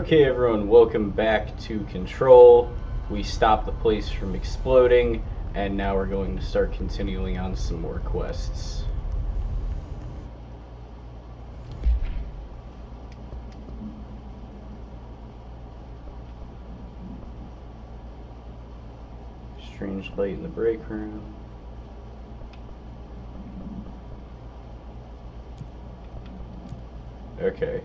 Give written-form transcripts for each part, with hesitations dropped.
Okay, everyone, welcome back to Control. We stopped the place from exploding, and now we're going to start continuing on some more quests. Strange light in the break room. Okay.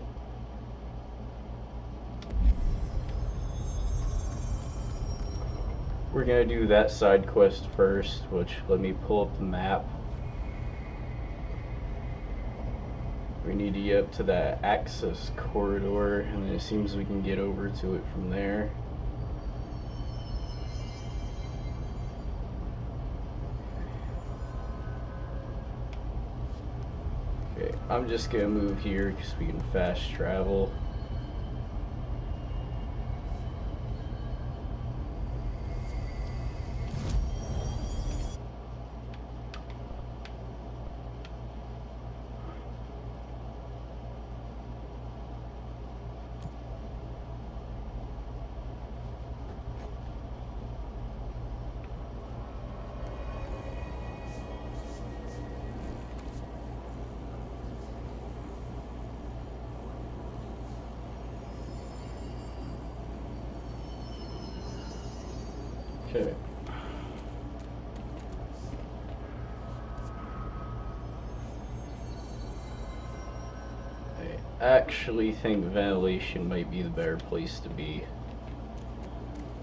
We're gonna do that side quest first, which, let me pull up the map. We need to get up to that access corridor, and then it seems we can get over to it from there. Okay, I'm just gonna move here because we can fast travel. Okay. I actually think ventilation might be the better place to be.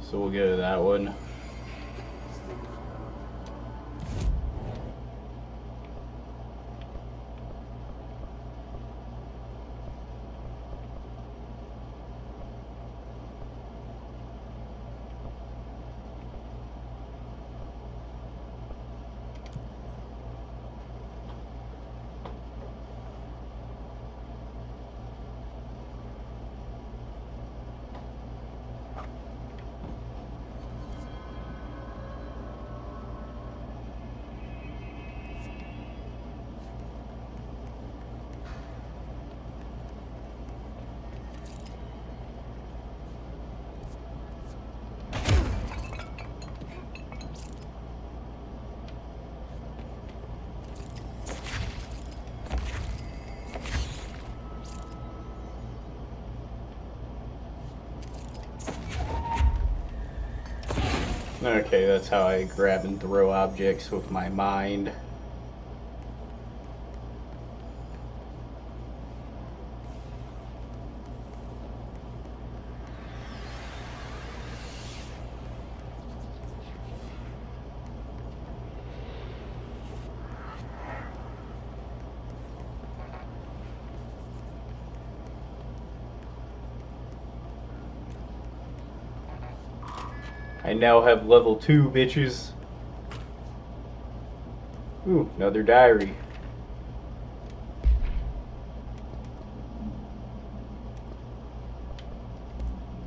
So we'll go to that one. Okay, that's how I grab and throw objects with my mind. I now have level 2, bitches. Ooh, another diary.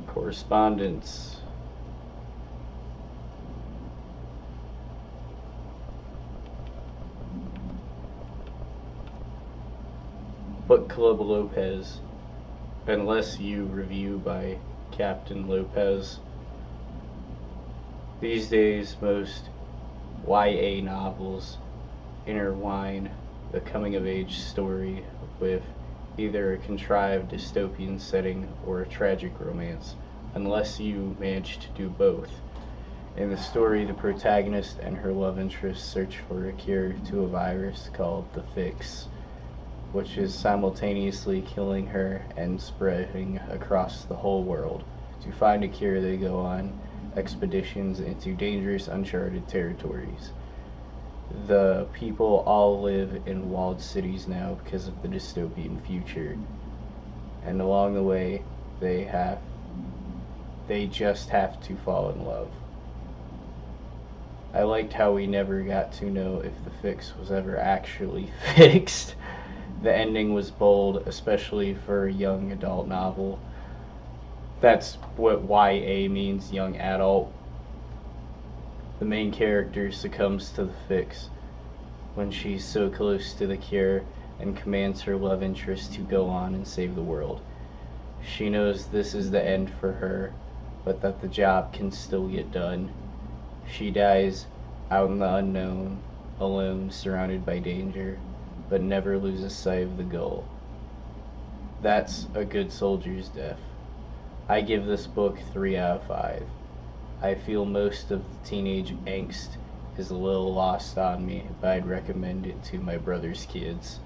Correspondence. Book Club Lopez. Unless you review by Captain Lopez. These days, most YA novels intertwine the coming-of-age story with either a contrived dystopian setting or a tragic romance, unless you manage to do both. In the story, the protagonist and her love interest search for a cure to a virus called the Fix, which is simultaneously killing her and spreading across the whole world. To find a cure, they go on expeditions into dangerous, uncharted territories. The people all live in walled cities now because of the dystopian future, and along the way, they just have to fall in love. I liked how we never got to know if the Fix was ever actually fixed. The ending was bold, especially for a young adult novel. That's what YA means, young adult. The main character succumbs to the Fix when she's so close to the cure and commands her love interest to go on and save the world. She knows this is the end for her, but that the job can still get done. She dies out in the unknown, alone, surrounded by danger, but never loses sight of the goal. That's a good soldier's death. I give this book 3 out of 5. I feel most of the teenage angst is a little lost on me, but I'd recommend it to my brother's kids.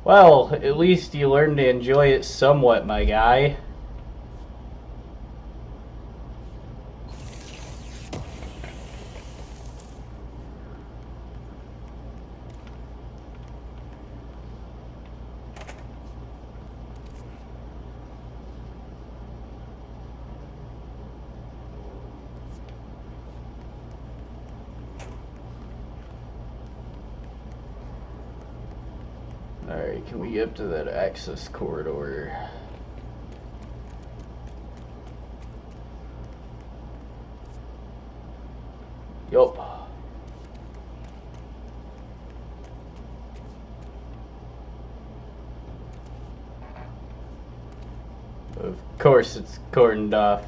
Well, at least you learned to enjoy it somewhat, my guy. Alright, can we get up to that access corridor? Yup. Of course it's cordoned off.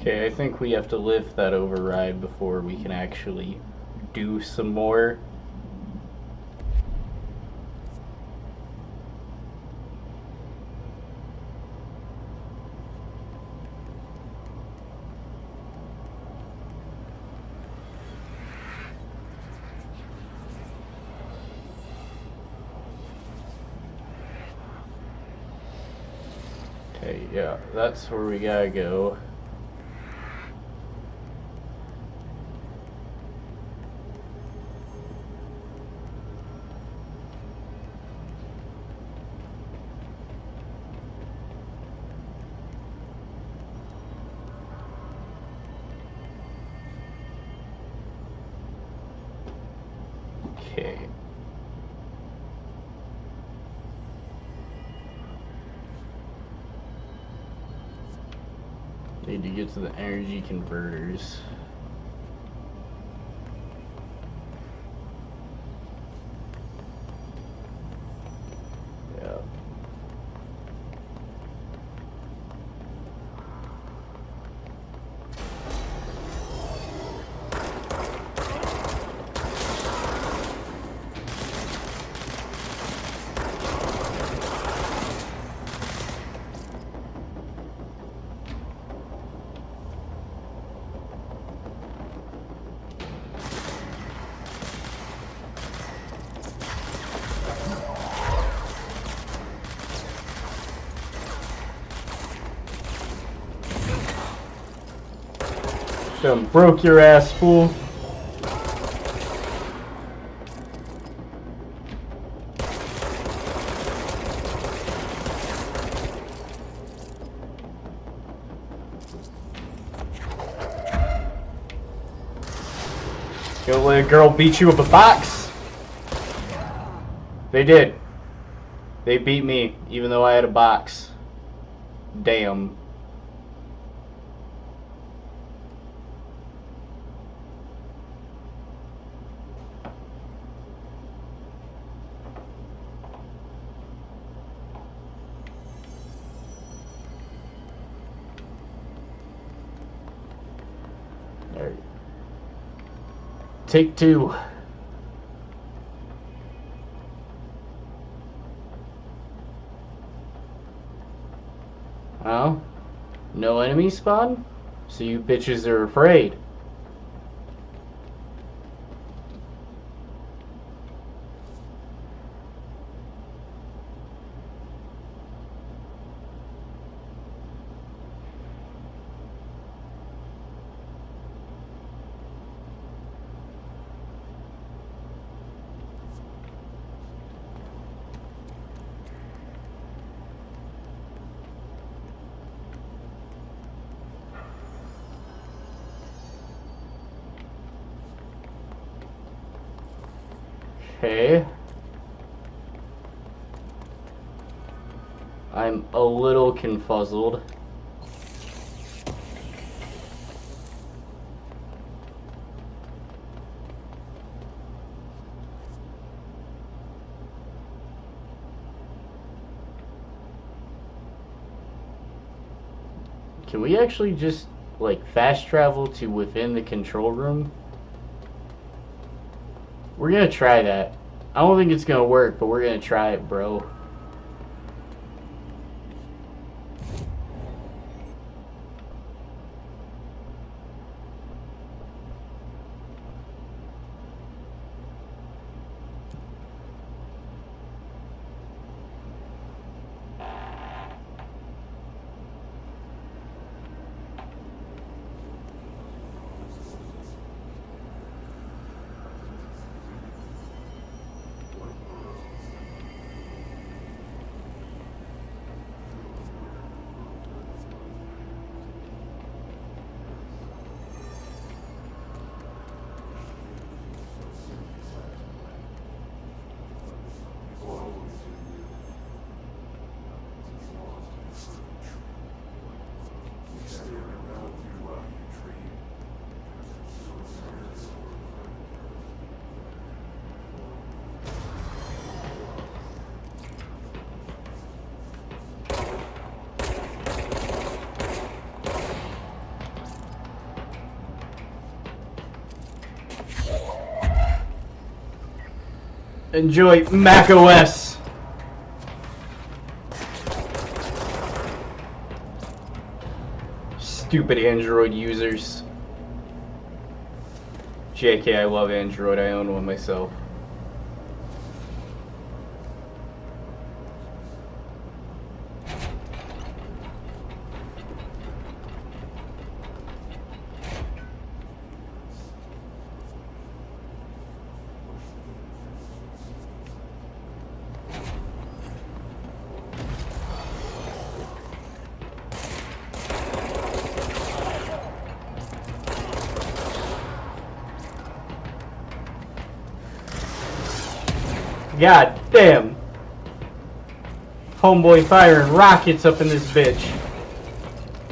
Okay, I think we have to lift that override before we can actually do some more. Okay, yeah, that's where we gotta go. Okay. Need to get to the energy converters. Yeah. Done broke your ass, fool. You'll let a girl beat you with a box? They did. They beat me, even though I had a box. Damn. Alright. Take 2. Oh? No enemy spawn? So you bitches are afraid. Okay. I'm a little confuzzled. Can we actually just, like, fast travel to within the control room? We're gonna try that. I don't think it's gonna work, but we're gonna try it, bro. Enjoy macOS. Stupid Android users. JK, I love Android. I own one myself. God damn. Homeboy firing rockets up in this bitch.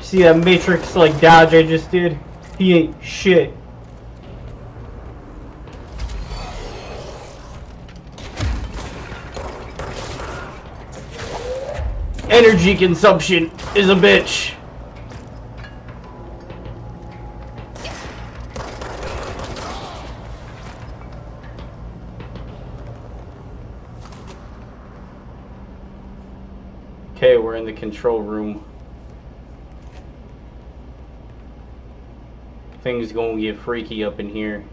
See that Matrix like dodge I just did? He ain't shit. Energy consumption is a bitch. Okay, we're in the control room. Things gonna get freaky up in here.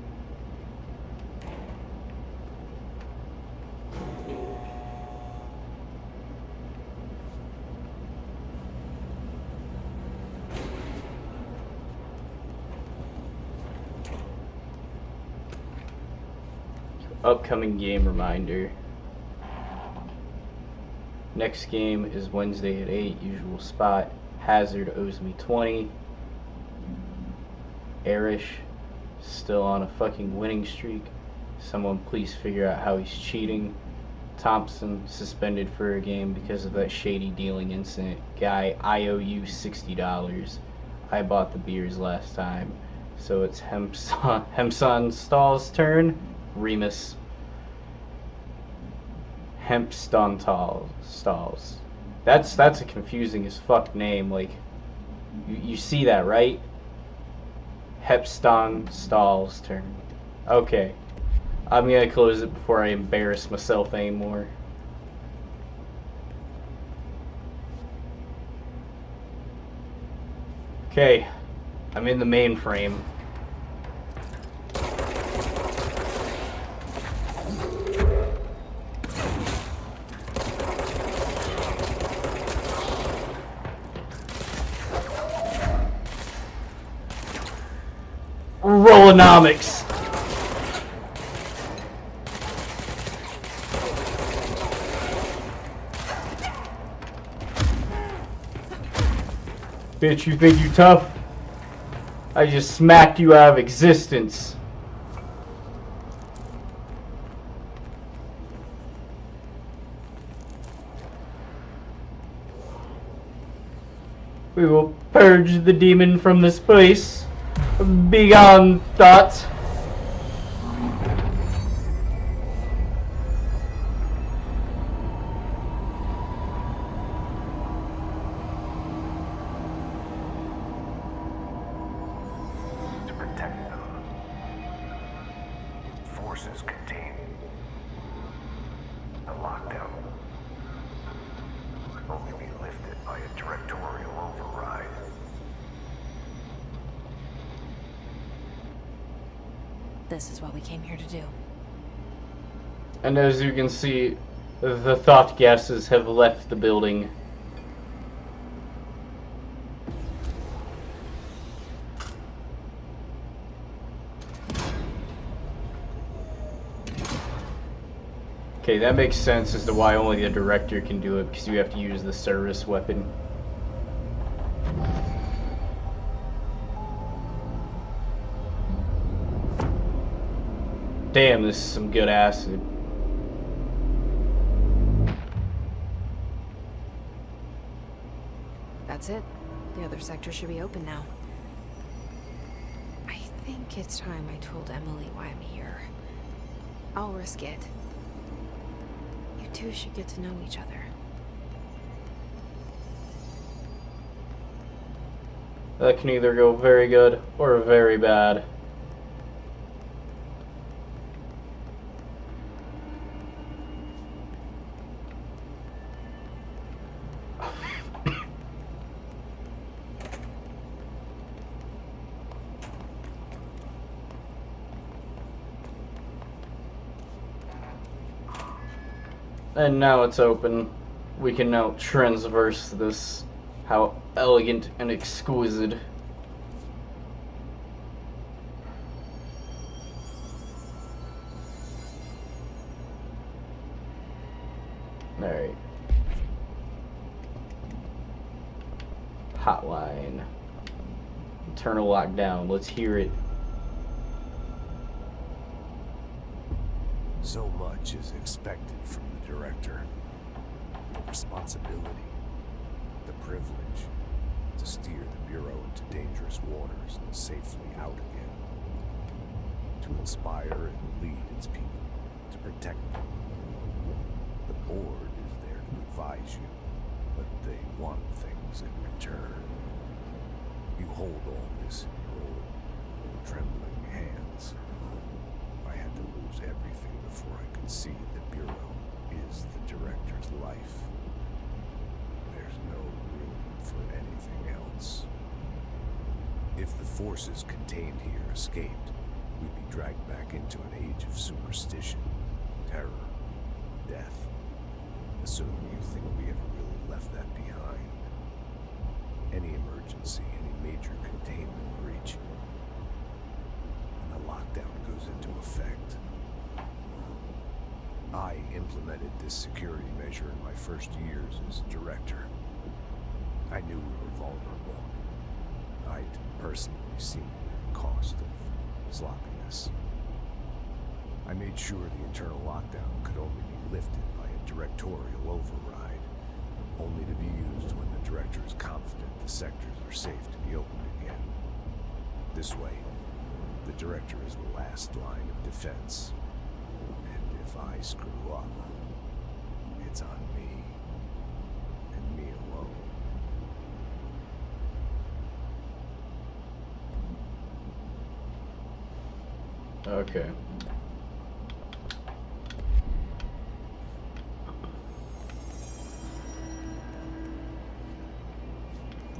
Upcoming game reminder. Next game is Wednesday at 8, usual spot. Hazard owes me 20. Arish still on a fucking winning streak. Someone please figure out how he's cheating. Thompson suspended for a game because of that shady dealing incident. Guy, I owe you $60. I bought the beers last time. So it's Hempson Stahl's turn. Remus. Hempston Stalls. That's a confusing as fuck name. Like, you see that, right? Hempston Stalls turn. Okay. I'm gonna close it before I embarrass myself anymore. Okay, I'm in the mainframe. Rollonomics. Bitch, you think you tough? I just smacked you out of existence. We will purge the demon from this place. Begone, thoughts. To protect them. Forces contain the lockdown. Only be lifted by a directorial override. This is what we came here to do. And as you can see, the thought gases have left the building. Okay, that makes sense as to why only the director can do it, because you have to use the service weapon. Damn, this is some good acid. That's it. The other sector should be open now. I think it's time I told Emily why I'm here. I'll risk it. You two should get to know each other. That can either go very good or very bad. And now it's open. We can now transverse this. How elegant and exquisite. Alright. Hotline. Internal lockdown. Let's hear it. So much is expected from the director. The responsibility, the privilege to steer the Bureau into dangerous waters and safely out again. To inspire and lead its people, to protect them. The board is there to advise you, but they want things in return. You hold all this in your old, trembling hands. I had to lose everything before I could see the Bureau is the director's life. There's no room for anything else. If the forces contained here escaped, we'd be dragged back into an age of superstition, terror, death. Assuming you think we ever really left that behind. Any emergency, any major containment breach, and the lockdown goes into effect. I implemented this security measure in my first years as director. I knew we were vulnerable. I'd personally seen the cost of sloppiness. I made sure the internal lockdown could only be lifted by a directorial override, only to be used when the director is confident the sectors are safe to be opened again. This way, the director is the last line of defense. And if I screw up, it's on me. And me alone. Okay.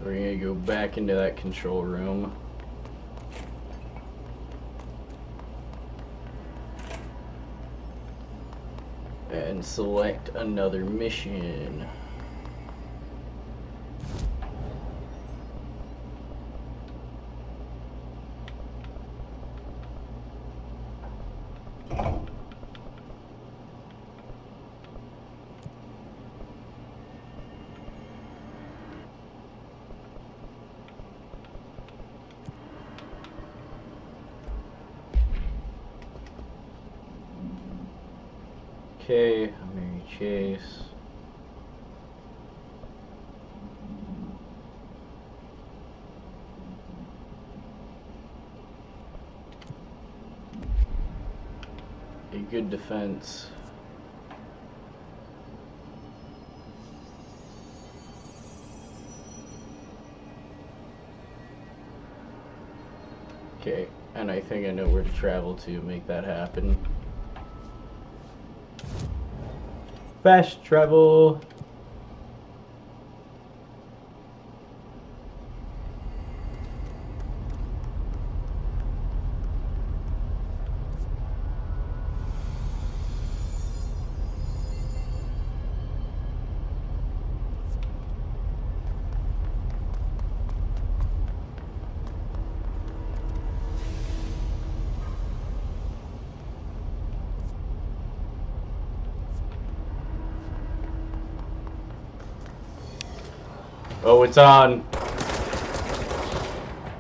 We're gonna go back into that control room. And select another mission. Okay, Mary Chase. A good defense. Okay, and I think I know where to travel to make that happen. Fast travel. Oh, it's on.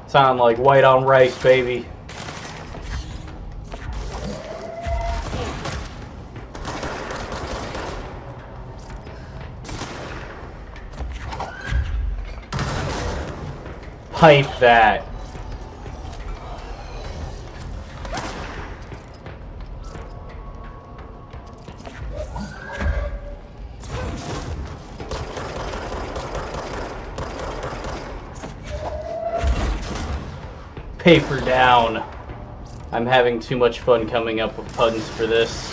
It's on like white on rice, baby. Pipe that. Paper down. I'm having too much fun coming up with puns for this.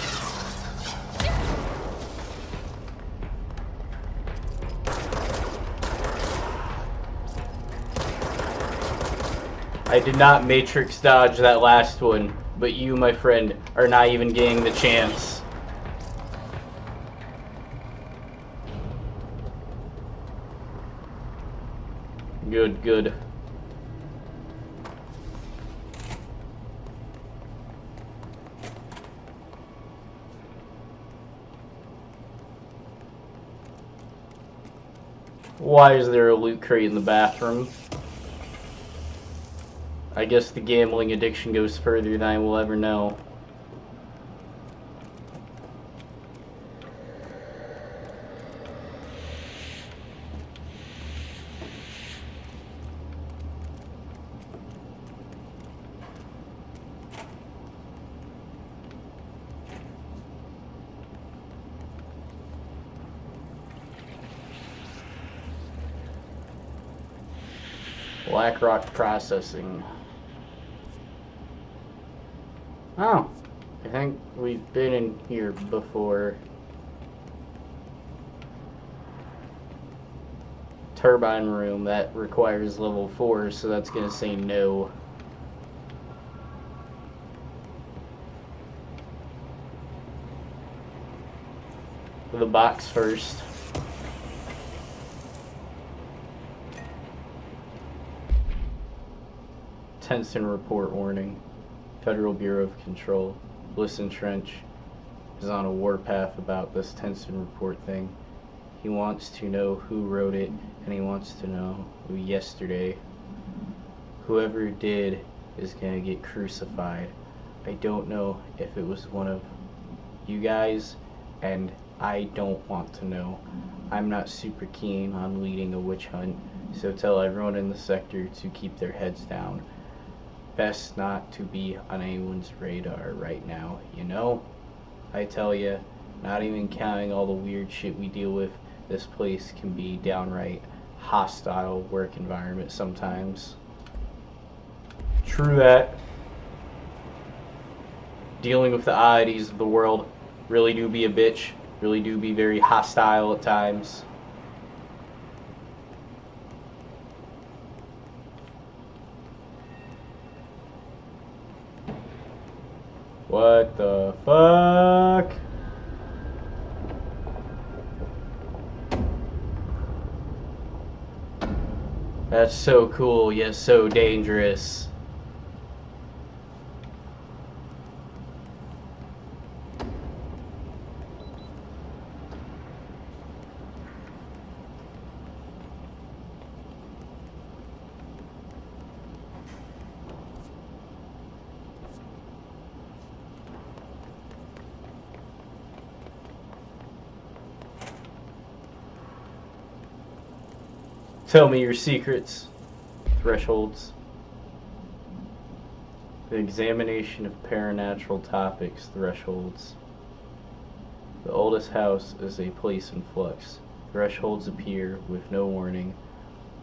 I did not matrix dodge that last one, but you, my friend, are not even getting the chance. Good, good. Why is there a loot crate in the bathroom? I guess the gambling addiction goes further than I will ever know. Blackrock Processing. Oh, I think we've been in here before. Turbine room, that requires level 4, so that's gonna say no. The box first. Tenson report warning. Federal Bureau of Control. Listen, Trench is on a warpath about this Tenson report thing. He wants to know who wrote it, and he wants to know who yesterday. Whoever did is gonna get crucified. I don't know if it was one of you guys, and I don't want to know. I'm not super keen on leading a witch hunt, so tell everyone in the sector to keep their heads down. Best not to be on anyone's radar right now, you know? I tell ya, not even counting all the weird shit we deal with, this place can be downright hostile work environment sometimes. True that. Dealing with the oddities of the world really do be a bitch, really do be very hostile at times. What the fuck? That's so cool, yet so dangerous. Tell me your secrets. Thresholds. The examination of paranatural topics. Thresholds. The oldest house is a place in flux. Thresholds appear with no warning.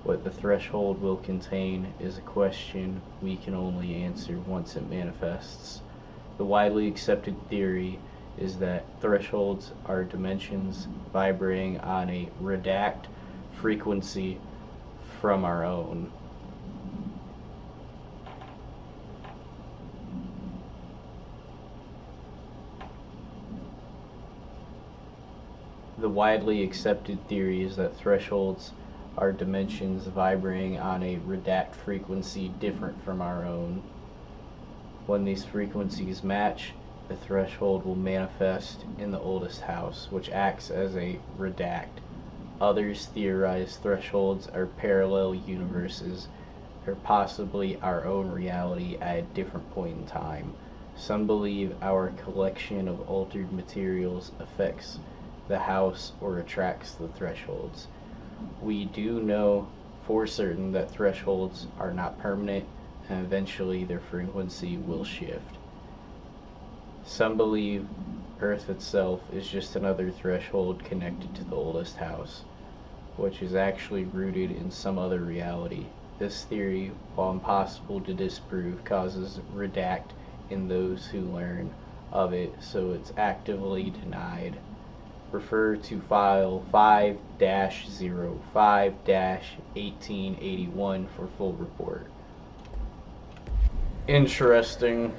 What the threshold will contain is a question we can only answer once it manifests. The widely accepted theory is that thresholds are dimensions vibrating on a redact frequency from our own. The widely accepted theory is that thresholds are dimensions vibrating on a redact frequency different from our own. When these frequencies match, the threshold will manifest in the oldest house, which acts as a redact. Others theorize thresholds are parallel universes, or possibly our own reality at a different point in time. Some believe our collection of altered materials affects the house or attracts the thresholds. We do know for certain that thresholds are not permanent, and eventually their frequency will shift. Some believe Earth itself is just another threshold connected to the oldest house, which is actually rooted in some other reality. This theory, while impossible to disprove, causes redact in those who learn of it, so it's actively denied. Refer to file 5-05-1881 for full report. Interesting.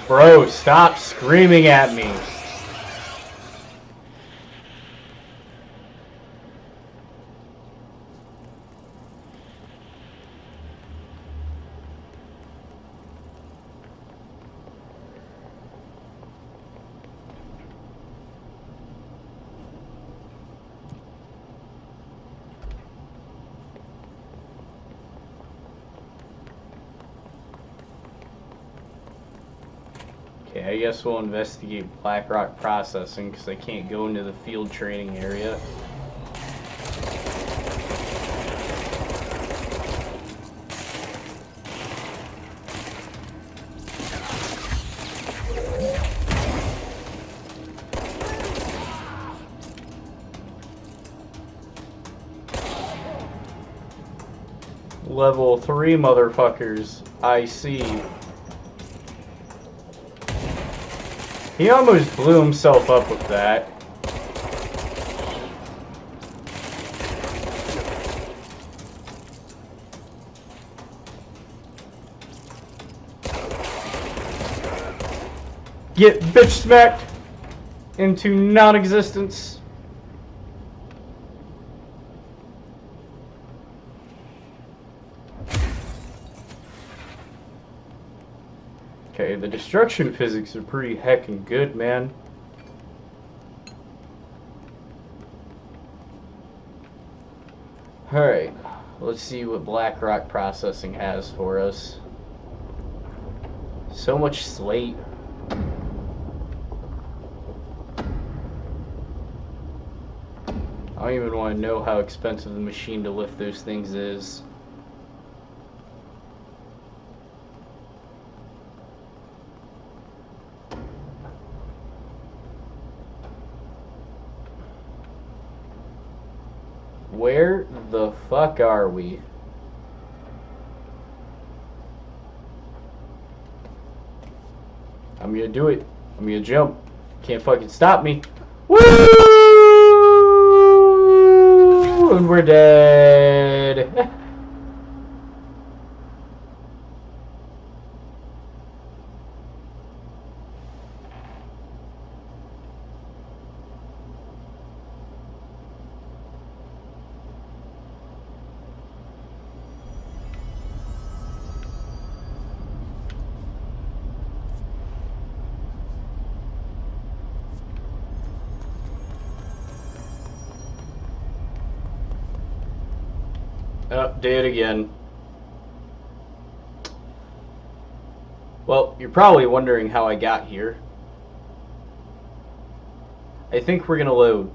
Bro, stop screaming at me. Okay, I guess we'll investigate Blackrock Processing because I can't go into the field training area. Level 3 motherfuckers, I see. He almost blew himself up with that. Get bitch smacked into non-existence. Okay, the destruction physics are pretty heckin' good, man. Alright, let's see what Blackrock Processing has for us. So much slate. I don't even want to know how expensive the machine to lift those things is. Where the fuck are we? I'm gonna do it. I'm gonna jump. Can't fucking stop me. Woo! And we're dead. Oh, did again. Well, you're probably wondering how I got here. I think we're gonna load.